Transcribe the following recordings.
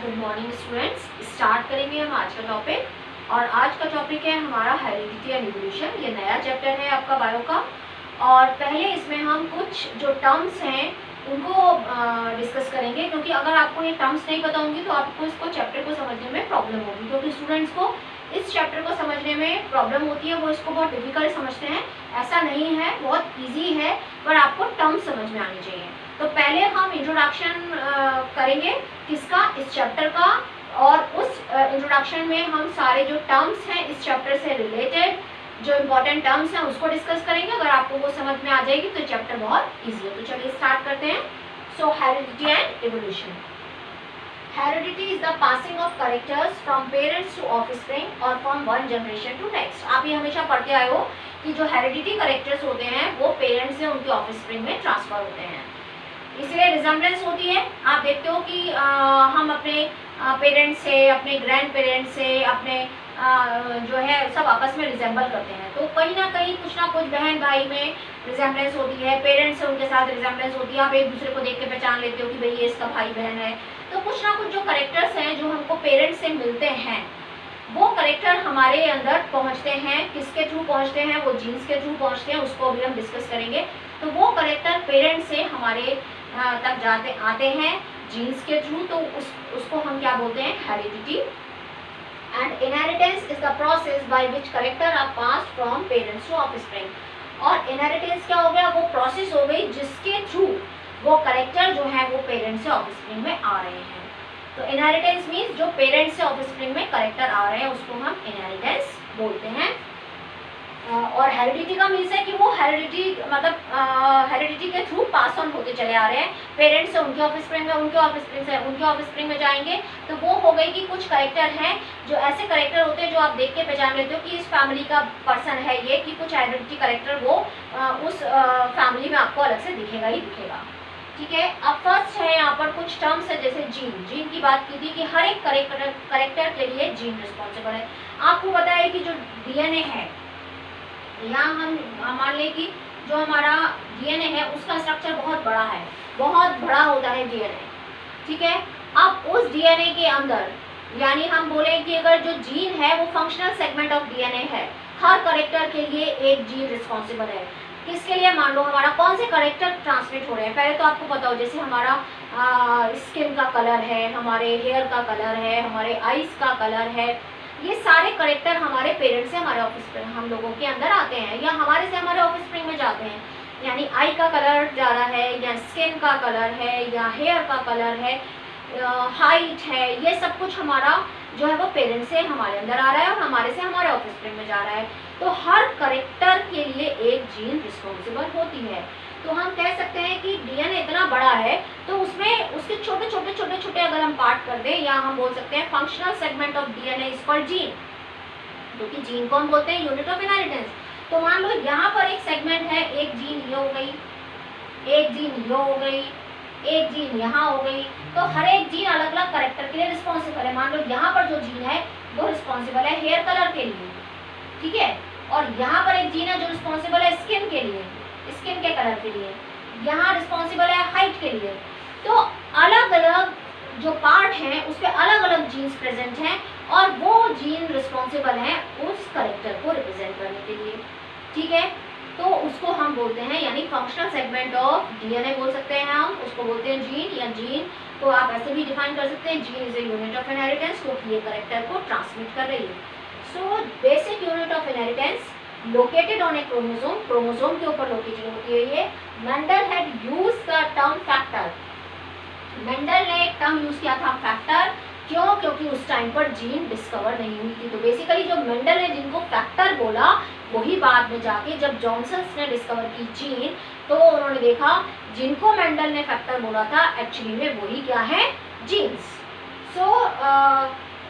Good morning students. Start करेंगे हम आज का टॉपिक, और आज का टॉपिक है हमारा हेरिडिटी एंड इवोल्यूशन। ये नया चैप्टर है आपका बायो का, और पहले इसमें हम कुछ जो टर्म्स हैं उनको डिस्कस करेंगे, क्योंकि अगर आपको ये टर्म्स नहीं पता होंगी तो आपको इसको चैप्टर को समझने में प्रॉब्लम होगी। क्योंकि स्टूडेंट्स को इस चैप्टर को समझने में प्रॉब्लम होती है, वो इसको बहुत डिफिकल्ट समझते हैं। ऐसा नहीं है, बहुत ईजी है, पर आपको टर्म्स समझ में आनी चाहिए। तो पहले हम इंट्रोडक्शन करेंगे किसका, इस चैप्टर का, और उस इंट्रोडक्शन में हम सारे जो टर्म्स हैं इस चैप्टर से रिलेटेड जो इम्पोर्टेंट टर्म्स हैं उसको डिस्कस करेंगे। अगर आपको वो समझ में आ जाएगी तो चैप्टर बहुत ईजी है। तो चलिए स्टार्ट करते हैं। So heredity and evolution. Heredity is the passing of characters from parents to offspring और from one generation to next. आप ये हमेशा पढ़ते आए हो कि जो हेरिडिटी कैरेक्टर्स होते हैं वो पेरेंट्स से उनके ऑफस्प्रिंग में ट्रांसफर होते हैं, इसलिए रिजेम्बलेंस होती है। आप देखते हो कि हम अपने पेरेंट्स से, अपने ग्रैंड पेरेंट्स से, अपने जो है सब आपस में रिजेंबल करते हैं। तो कहीं ना कहीं कुछ ना कुछ बहन भाई में रिजेम्बलेंस होती है, पेरेंट्स से उनके साथ रिजेम्बलेंस होती है। आप एक दूसरे को देख के पहचान लेते हो कि भाई ये इसका भाई बहन है। तो कुछ ना कुछ जो करेक्टर्स हैं जो हमको पेरेंट्स से मिलते हैं वो करेक्टर हमारे अंदर पहुंचते हैं। किसके थ्रू पहुंचते हैं? वो जीन्स के थ्रू पहुंचते हैं, उसको अभी हम डिस्कस करेंगे। तो वो करेक्टर पेरेंट्स से हमारे तक आते हैं जीन्स के थ्रू, तो उसको हम क्या बोलते हैं? Heredity. And inheritance is the process by which character are passed from parents to offspring. और इनहेरिटेंस क्या हो गया? वो प्रोसेस हो गई जिसके थ्रू वो करेक्टर जो है वो पेरेंट्स से ऑफस्प्रिंग में आ रहे हैं। तो इनहेरिटेंस मीन्स जो पेरेंट्स से ऑफस्प्रिंग में करेक्टर आ रहे हैं उसको हम इनहेरिटेंस बोलते हैं। और हेरिडिटी का मीन्स है कि वो हेरिडिटी मतलब हेरिडिटी के थ्रू पास ऑन होते चले आ रहे हैं। पेरेंट्स से उनके ऑफस्प्रिंग में, उनके ऑफस्प्रिंग से उनके ऑफस्प्रिंग में जाएंगे। तो वो हो गई कि कुछ करेक्टर हैं जो ऐसे करेक्टर होते हैं जो आप देख के पहचान लेते हो कि इस फैमिली का पर्सन है ये, कि कुछ आइडेंटिटी करेक्टर वो उस फैमिली में आपको अलग से दिखेगा ही दिखेगा। ठीक है। अब फर्स्ट है यहाँ पर कुछ टर्म्स है, जैसे जीन। जीन की बात की थी कि हर एक करेक्टर के लिए जीन रिस्पॉन्सिबल है। आपको पता है कि जो डीएनए है, यहाँ हम मान लें कि जो हमारा डीएनए है उसका स्ट्रक्चर बहुत बड़ा है, बहुत बड़ा होता है डीएनए। ठीक है। अब उस डीएनए के अंदर, यानी हम बोले कि अगर जो जीन है वो फंक्शनल सेगमेंट ऑफ डीएनए है, हर करेक्टर के लिए एक जीन रिस्पॉन्सिबल है। किसके लिए? मान लो हमारा कौन से करेक्टर ट्रांसमिट हो रहे हैं। पहले तो आपको पता हो, जैसे हमारा स्किन का कलर है, हमारे हेयर का कलर है, हमारे आईज का कलर है, ये सारे करेक्टर हमारे पेरेंट्स से हमारे ऑफस्प्रिंग हम लोगों के अंदर आते हैं, या हमारे से हमारे ऑफस्प्रिंग में जाते हैं। यानी आई का कलर जा रहा है, या स्किन का कलर है, या हेयर का कलर है, हाइट है, ये सब कुछ हमारा जो है वो पेरेंट्स से हमारे अंदर आ रहा है और हमारे से हमारे ऑफस्प्रिंग में जा रहा है। तो हर करेक्टर के लिए एक जीन रिस्पॉन्सिबल होती है। तो हम कह सकते हैं कि डीएनए इतना बड़ा है तो उसमें उसके छोटे छोटे अगर हम पार्ट कर दें, या हम बोल सकते हैं functional segment of DNA is called gene, क्योंकि जीन को हम बोलते हैं यूनिट ऑफ इनहेरिटेंस। तो मान लो यहाँ पर एक सेगमेंट है, एक जीन ये हो गई, एक जीन ये हो गई, एक जीन यहाँ हो गई। तो हर एक जीन अलग अलग करेक्टर के लिए रिस्पॉन्सिबल है। मान लो यहाँ पर जो जीन है वो रिस्पॉन्सिबल है हेयर कलर के लिए, ठीक है, और यहाँ पर एक जीन है जो रिस्पॉन्सिबल है स्किन के लिए, स्किन के कलर के लिए, यहाँ रिस्पॉन्सिबल है हाइट के लिए। तो अलग अलग जो पार्ट हैं उस पर अलग अलग जीन्स प्रेजेंट हैं, और वो जीन रिस्पॉन्सिबल हैं उस करेक्टर को रिप्रेजेंट करने के लिए। ठीक है। तो उसको हम बोलते हैं, यानी फंक्शनल सेगमेंट ऑफ डीएनए बोल सकते हैं हम, उसको बोलते हैं जीन, या जीन को आप ऐसे भी डिफाइन कर सकते हैं, gene is a unit of inheritance, क्योंकि ये करेक्टर को ट्रांसमिट कर रही है। So basic unit of inheritance located on A chromosome, chromosome के ऊपर लोकेटेड होती है ये। Mendel had used the term factor. Mendel ने एक टर्म यूज किया था फैक्टर, क्यों? क्योंकि उस टाइम पर जीन डिस्कवर नहीं हुई थी। तो बेसिकली जो मेंडल ने जिनको फैक्टर बोला वही बाद में जाके जब जॉनसन्स ने डिस्कवर की जीन, तो उन्होंने देखा जिनको मेंडल ने फैक्टर बोला था एक्चुअली में वही क्या है? Genes. So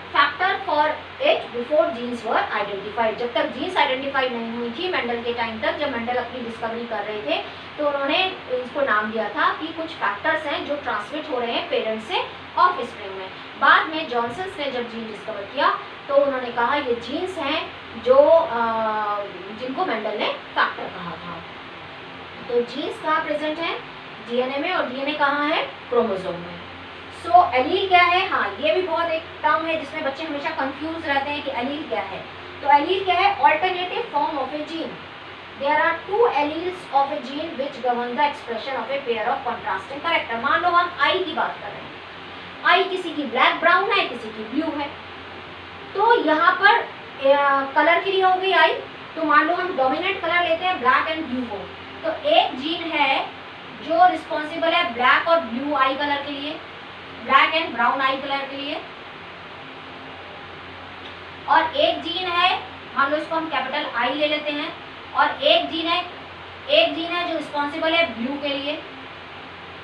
factor for it before genes were identified. जब तक जीन्स आइडेंटिफाई नहीं हुई थी मेंडल के टाइम तक, जब मेंडल अपनी डिस्कवरी कर रहे थे, तो उन्होंने इसको नाम दिया था कि कुछ फैक्टर्स हैं जो ट्रांसमिट हो रहे हैं पेरेंट्स से ऑफस्प्रिंग में। बाद में जॉनसन्स ने जब जीन डिस्कवर किया तो उन्होंने कहा ये जीन्स हैं जो जिनको मेंडल ने फैक्टर कहा था। तो जीन्स कहाँ प्रेजेंट है? डीएनए में, और डीएनए कहाँ है? क्रोमोसोम में। सो एलील क्या है? हाँ, ये भी टर्म है जिसमें बच्चे हमेशा कंफ्यूज रहते हैं कि एलील क्या है। तो एलील क्या है? Alternative form of a gene. There are two alleles of a gene which govern the expression of a pair of contrasting character. मान लो हम आई की बात कर रहे हैं, आई किसी की ब्लैक ब्राउन है, किसी की ब्लू है, तो यहाँ पर कलर के लिए हो गई आई, तो मान लो हम डोमिनेंट कलर लेते हैं ब्लैक एंड ब्लू को, तो एक जीन है जो रिस्पॉन्सिबल है ब्लैक और ब्लू आई कलर के लिए, black and brown I colour के लिए, और एक जीन है, मान लो इसको हम कैपिटल आई ले लेते हैं, और एक जीन है जो रिस्पॉन्सिबल है ब्लू के लिए,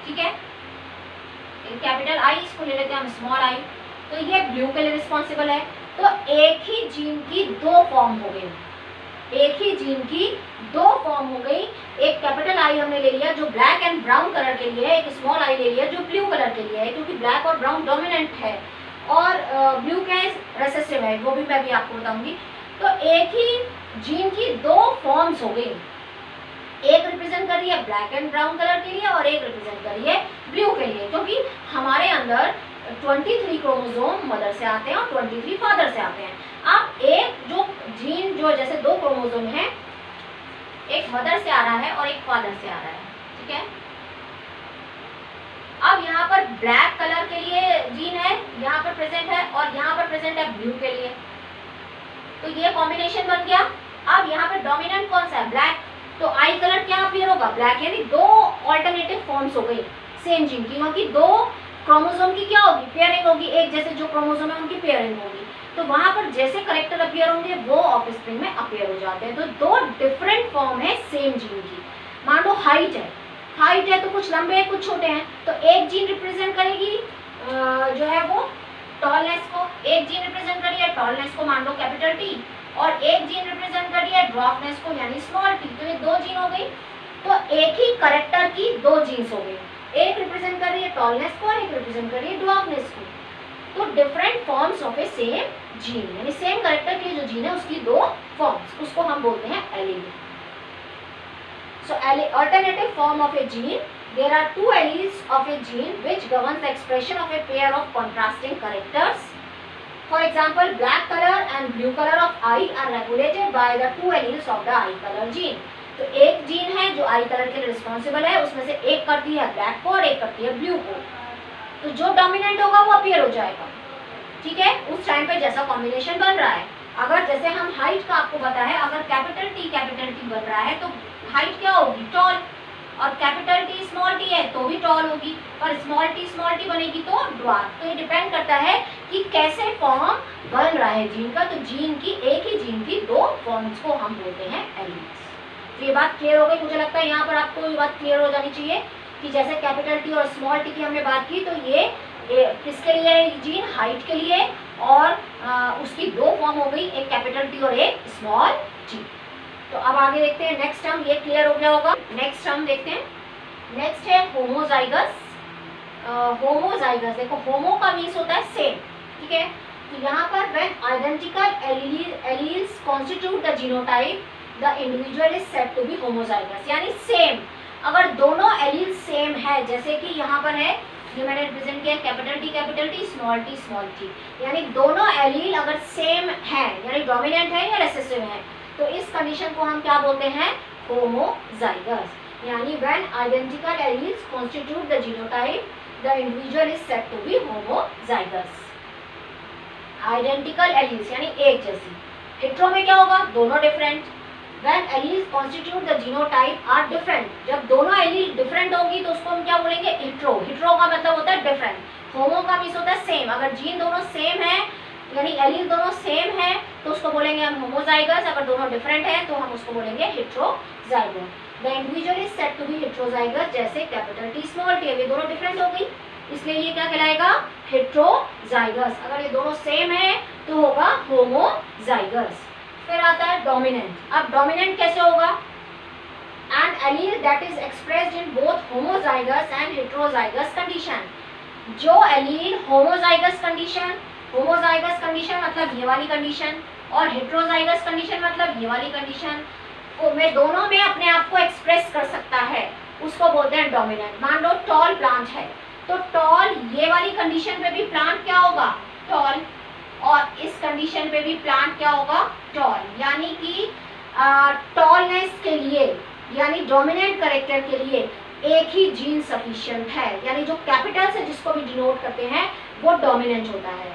ठीक है, कैपिटल आई, इसको ले लेते हैं हम स्मॉल आई, तो ये ब्लू के लिए रिस्पॉन्सिबल है। तो एक ही जीन की दो फॉर्म हो गई, एक ही जीन की दो फॉर्म हो गई। एक कैपिटल आई हमने ले लिया जो ब्लैक एंड ब्राउन कलर के लिए है, एक स्मॉल आई ले लिया जो ब्लू कलर के लिए है, क्योंकि ब्लैक और ब्राउन डोमिनेंट है और ब्लू क्या है? रेसेसिव है, वो भी मैं भी आपको बताऊंगी। तो एक ही जीन की दो फॉर्म्स हो गई, एक रिप्रेजेंट कर रही है ब्लैक एंड ब्राउन कलर के लिए और एक रिप्रेजेंट कर रही है ब्लू के लिए, क्योंकि हमारे अंदर 23 क्रोमोसोम मदर से आते हैं और 23 फादर से आते हैं। अब एक जो जीन जो जैसे दो क्रोमोसोम है, एक मदर से आ रहा है और एक फादर से आ रहा है, ठीक है। अब यहाँ पर ब्लैक कलर के लिए जीन है, यहाँ पर प्रेजेंट है, और यहाँ पर प्रेजेंट है ब्लू के लिए, तो ये कॉम्बिनेशन बन गया। अब यहाँ पर डोमिनेंट कौन सा है? ब्लैक, तो आई कलर क्या अपीयर होगा? ब्लैक, यानी दो ऑल्टरनेटिव फॉर्म्स हो गई सेम जीन की, वहाँ की दो क्रोमोसोम की क्या होगी? पेयरिंग होगी, एक जैसे जो क्रोमोसोम है उनकी पेयरिंग होगी, तो वहां पर जैसे करेक्टर अपीयर होंगे वो ऑफस्प्रिंग में अपीयर हो जाते हैं। तो दो डिफरेंट फॉर्म है सेम जीन की। मान लो हाइट है तो कुछ लंबे हैं कुछ छोटे हैं, तो एक जीन रिप्रेजेंट करेगी जो है वो टॉलनेस को, एक जीन रिप्रेजेंट करिए टॉलनेस को, मान लो कैपिटल टी, और एक जीन रिप्रेजेंट करिए ड्वार्फनेस को यानी स्मॉल टी। तो ये दो जीन हो गई, तो एक ही करेक्टर की दो जीन्स हो गई, एक रिप्रेजेंट कर रही है टॉलनेस को और एक रिप्रेजेंट कर रही है ड्वार्फनेस को। तो different forms of A same gene, यानी सेम करेक्टर के जो जीन है उसकी दो फॉर्म्स, उसको हम बोलते हैं allele. So alternative form of a gene, there are two alleles of a gene which governs the expression of a pair of contrasting characters. For example, black color and blue color of eye are regulated by the two alleles of the eye color gene. तो एक gene है जो आई colour के लिए responsible है, उसमें से एक करती है ब्लैक को और एक करती है ब्लू को, तो जो डोमिनेंट होगा वो अपीयर हो जाएगा, ठीक है, उस टाइम पे जैसा कॉम्बिनेशन बन रहा है। अगर जैसे हम हाइट का आपको पता है, अगर कैपिटल टी बन रहा है तो हाइट क्या होगी? टॉल, और कैपिटल टी स्मॉल टी है तो भी टॉल होगी, और स्मॉल टी बनेगी तो ड्वार्फ। तो ये डिपेंड करता है कि कैसे फॉर्म बन रहा है जीन का। तो जीन की एक ही जीन की दो फॉर्म्स को हम बोलते हैं एलील्स। तो ये बात क्लियर हो गई, मुझे लगता है यहाँ पर आपको ये बात क्लियर हो जानी चाहिए कि जैसे कैपिटल टी और स्मॉल टी की हमने बात की, तो ये किसके लिए है? जीन हाइट के लिए, और उसकी दो फॉर्म हो गई, एक कैपिटल टी और एक स्मॉल टी। तो अब आगे देखते हैं नेक्स्ट टर्म, ये क्लियर हो गया होगा। नेक्स्ट टर्म देखते हैं, नेक्स्ट है होमोजाइगस। होमोजाइगस, देखो होमो का मीन्स होता है सेम, ठीक है। तो यहाँ पर when identical alleles constitute the genotype the individual is said to be homozygous, यानी सेम। अगर दोनों एलील सेम है, जैसे कि यहाँ पर है, ये मैंने रिप्रेजेंट किया कैपिटल टी स्मॉल टी, यानी दोनों एलील अगर सेम है, यानी डोमिनेंट है या रेसेसिव है, तो इस कंडीशन को हम क्या बोलते हैं? होमोजाइगस। यानी when identical alleles constitute the genotype the individual is said to be homozygous. Identical alleles यानी एक जैसी। हेट्रो में क्या होगा? दोनों different. When alleles constitute the genotype are different, जब दोनों एलील डिफरेंट होगी तो उसको हम क्या बोलेंगे? हेट्रो। हेट्रो का मतलब होता है डिफरेंट, होमो का मीन्स होता है सेम। अगर जीन दोनों सेम है यानी एलील दोनों सेम है तो उसको बोलेंगे हम होमोजाइगस। अगर दोनों डिफरेंट है तो हम उसको बोलेंगे heterozygous. The individual is said to be heterozygous, जैसे कैपिटल टी स्मॉल टी, ये दोनों डिफरेंट हो गई इसलिए ये क्या कहलाएगा? हेट्रोजाइगस। अगर ये दोनों सेम है तो होगा होमोजाइगस। फिर आता है डोमिनेंट। अब डोमिनेंट कैसे होगा? An allele that is expressed in both homozygous and heterozygous condition. जो एलील होमोजाइगस कंडीशन मतलब ये वाली कंडीशन, और हेट्रोजाइगस कंडीशन मतलब ये वाली कंडीशन में दोनों में अपने आप को एक्सप्रेस कर सकता है, उसको बोलते हैं डोमिनेंट। मान लो टॉल प्लांट है, तो टॉल ये वाली कंडीशन पे भी प्लांट क्या होगा? टॉल। कंडीशन पे भी प्लांट क्या होगा, टॉल। यानी कि टॉलनेस के लिए, यानी डोमिनेंट कैरेक्टर के लिए एक ही जीन सफिशिएंट है। यानी जो कैपिटल से जिसको भी डिनोट करते हैं वो डोमिनेंट होता है,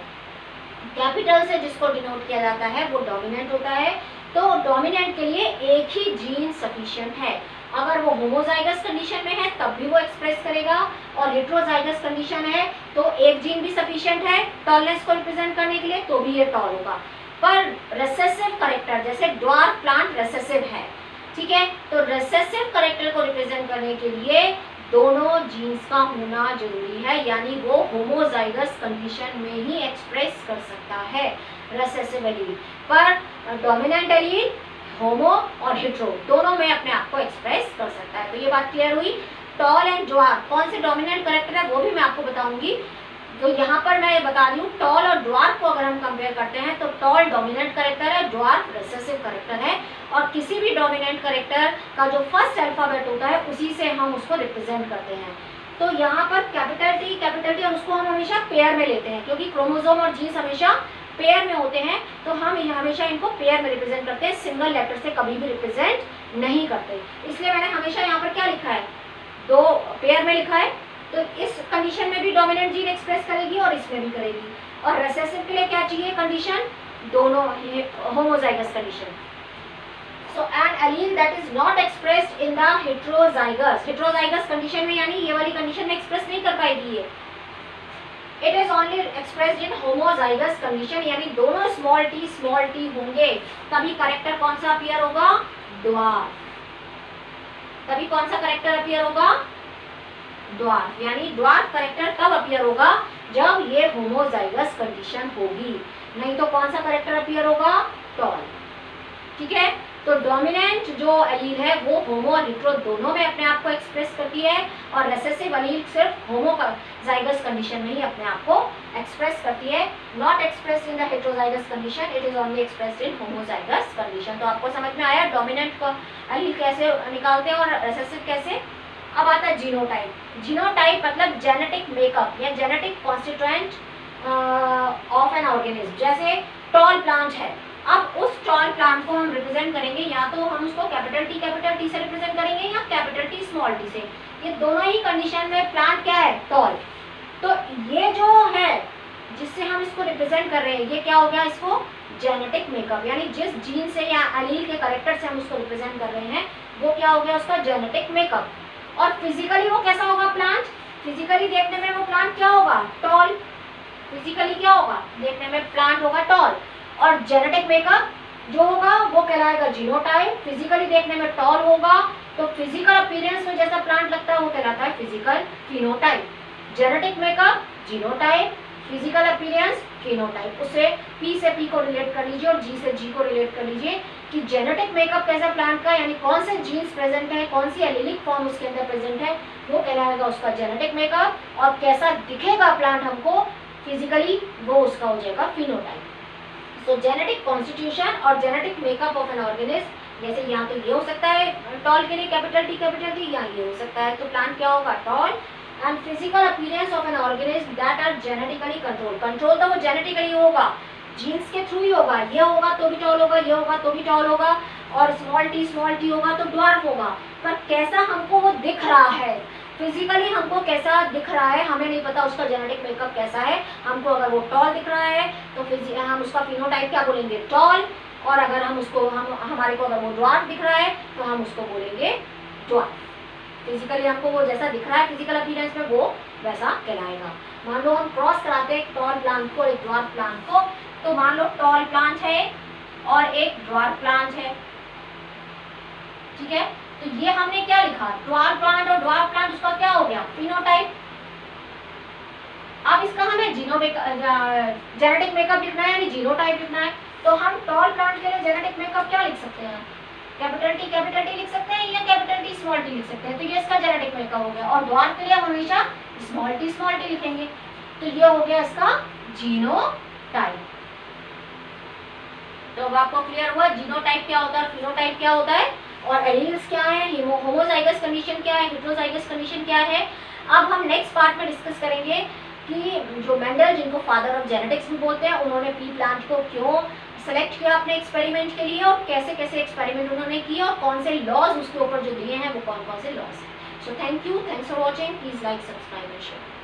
कैपिटल से जिसको डिनोट किया जाता है वो डोमिनेंट होता है। तो डोमिनेंट के लिए एक ही जीन सफिशिएंट है। अगर वो होमोजाइगस कंडीशन में है तब भी वो एक्सप्रेस करेगा, और हेट्रोजाइगस कंडीशन है तो एक जीन भी सफिशिएंट है टॉलनेस को रिप्रेजेंट करने के लिए, तो भी ये टॉल होगा। पर रेसेसिव कैरेक्टर, जैसे ड्वार्फ प्लांट रेसेसिव है, ठीक है, तो रेसेसिव कैरेक्टर को रिप्रेजेंट करने के लिए दोनों जीन्स का होना जरूरी है। यानी वो होमोजाइगस कंडीशन में ही एक्सप्रेस कर सकता है रेसेसिव एलील, पर डोमिनेंट एलील होमो और हेट्रो दोनों में अपने आप को एक्सप्रेस कर सकता है। तो ये बात क्लियर हुई। टॉल एंड ड्वार्फ कौन से डोमिनेंट कैरेक्टर है वो भी मैं आपको बताऊंगी। तो यहाँ पर मैं ये बता रही हूँ, टॉल और ड्वार्फ को अगर हम कंपेयर करते हैं तो टॉल डोमिनेंट कैरेक्टर है, ड्वार्फ रेसेसिव कैरेक्टर है। और किसी भी डोमिनेंट कैरेक्टर का जो फर्स्ट अल्फाबेट होता है उसी से हम उसको रिप्रेजेंट करते हैं। तो यहाँ पर कैपिटल टी और उसको हम हमेशा पेयर में लेते हैं, क्योंकि क्रोमोसोम और जीन्स हमेशा पेयर में होते हैं, तो हम हमेशा इनको पेयर में रिप्रेजेंट करते हैं, सिंगल लेटर से कभी भी रिप्रेजेंट नहीं करते। इसलिए मैंने हमेशा यहाँ पर क्या लिखा है, दो पेयर में लिखा है। तो इस कंडीशन में भी डोमिनेंट जीन एक्सप्रेस करेगी और इसमें भी करेगी। और रेसेसिव के लिए क्या चाहिए कंडीशन, दोनों homozygous condition. So an allele that is not expressed in the heterozygous condition में, यानी ये वाली कंडीशन में एक्सप्रेस नहीं कर पाएगी ये। It is only expressed in homozygous condition, यानी दोनों स्मॉल टी होंगे तभी करेक्टर कौन सा अपीयर होगा, ड्वार्फ। तभी कौन सा करेक्टर अपीयर होगा, ड्वार्फ। यानी ड्वार्फ करेक्टर तब अपीयर होगा जब ये होमोजाइगस कंडीशन होगी, नहीं तो कौन सा करेक्टर अपीयर होगा, टॉल। ठीक है, तो डोमिनेंट जो एलील है वो होमो और हेट्रो दोनों में अपने आप को एक्सप्रेस करती है, और रेसेसिव एलील सिर्फ होमोजाइगस कंडीशन में ही अपने आप को एक्सप्रेस करती है। Not expressed in the heterozygous condition, it is only expressed in homozygous condition. तो आपको समझ में आया डोमिनेंट एलील कैसे निकालते हैं और रेसेसिव कैसे। अब आता है जीनोटाइप। जीनोटाइप मतलब जेनेटिक मेकअप या genetic constituent of an organism. जैसे टॉल प्लांट है, अब उस टॉल प्लांट को हम रिप्रेजेंट करेंगे, या तो हम उसको कैपिटल टी से रिप्रेजेंट करेंगे या कैपिटल टी स्मॉल टी से। ये दोनों ही कंडीशन में प्लांट क्या है, टॉल। तो ये जो है जिससे हम इसको रिप्रेजेंट कर रहे हैं, ये क्या हो गया, इसको जेनेटिक मेकअप, यानी जिस जीन से या एलील के कैरेक्टर से हम उसको रिप्रेजेंट कर रहे हैं वो क्या हो गया, उसका जेनेटिक मेकअप। और फिजिकली वो कैसा होगा प्लांट, फिजिकली देखने में वो प्लांट क्या होगा, टॉल। फिजिकली क्या होगा, देखने में प्लांट होगा टॉल। और जेनेटिक मेकअप जो होगा वो कहलाएगा जीनोटाइप। फिजिकली देखने में टॉल होगा, तो फिजिकल अपीयरेंस में जैसा प्लांट लगता है वो कहलाता है physical phenotype. Genetic makeup genotype, physical appearance phenotype. उससे पी से पी को रिलेट कर लीजिए और जी से जी को रिलेट कर लीजिए कि जेनेटिक मेकअप कैसा प्लांट का, यानी कौन से जीन्स प्रेजेंट है, कौन सी एलीलिक फॉर्म उसके अंदर प्रेजेंट है, वो कहलाएगा उसका जेनेटिक मेकअप। और कैसा दिखेगा प्लांट हमको फिजिकली, वो उसका हो जाएगा फिनोटाइप। तो जेनेटिक कॉन्स्टिट्यूशन और genetic makeup of an organism, जैसे यहाँ तो ये हो सकता है टॉल के लिए कैपिटल टी, यहाँ ये हो सकता है, तो प्लांट क्या होगा, tall. And physical appearance of an organism that are genetically control तो वो जेनेटिकली होगा, जीन्स के थ्रू ही होगा। ये होगा तो भी टॉल होगा, ये होगा तो भी टॉल होगा, और स्मॉल टी होगा तो ड्वार्फ होगा। पर कैसा हमको वो दिख रहा है, फिजिकली हमको कैसा दिख रहा है हमें नहीं पता, उसका जेनेटिक मेकअप कैसा है। हमको अगर वो टॉल दिख रहा है तो हम उसका फिनोटाइप क्या बोलेंगे, टॉल। और अगर हम उसको हमारे को अगर वो ड्वार्फ दिख रहा है तो हम उसको बोलेंगे ड्वार्फ। फिजिकली हमको वो जैसा दिख रहा है फिजिकल अपीयरेंस में वो वैसा कहलाएगा। मान लो हम क्रॉस कराते हैं एक टॉल प्लांट को एक ड्वार्फ प्लांट को, तो मान लो टॉल प्लांट है और एक ड्वार्फ प्लांट है, ठीक है। तो ये हमने क्या लिखा, ड्वार्फ प्लांट और ड्वार्फ प्लांट, उसका क्या हो गया, फिनोटाइप। अब इसका हमें जेनेटिक मेकअप लिखना है, यानी जीनोटाइप लिखना है। तो हम टॉल प्लांट के लिए जेनेटिक मेकअप क्या लिख सकते हैं, कैपिटल टी लिख सकते हैं या कैपिटल टी स्मॉल टी लिख सकते हैं। तो ये इसका जेनेटिक मेकअप हो गया। और ड्वार्फ के लिए हम हमेशा स्मॉल टी लिखेंगे। तो ये हो गया इसका जीनोटाइप। तो अब आपको क्लियर हुआ जीनोटाइप क्या होता है, फिनोटाइप क्या होता है, और एलील्स क्या है, होमोजाइगस कंडीशन क्या है, हेट्रोजाइगस कंडीशन क्या है। अब हम नेक्स्ट पार्ट में डिस्कस करेंगे कि जो मेंडल, जिनको फादर ऑफ जेनेटिक्स भी बोलते हैं, उन्होंने पी प्लांट को क्यों सेलेक्ट किया अपने एक्सपेरिमेंट के लिए और कैसे कैसे एक्सपेरिमेंट उन्होंने किए और कौन से लॉज उसके ऊपर जो दिए हैं वो कौन कौन से लॉज हैं। So thank you, thanks for watching, please like, subscribe and share.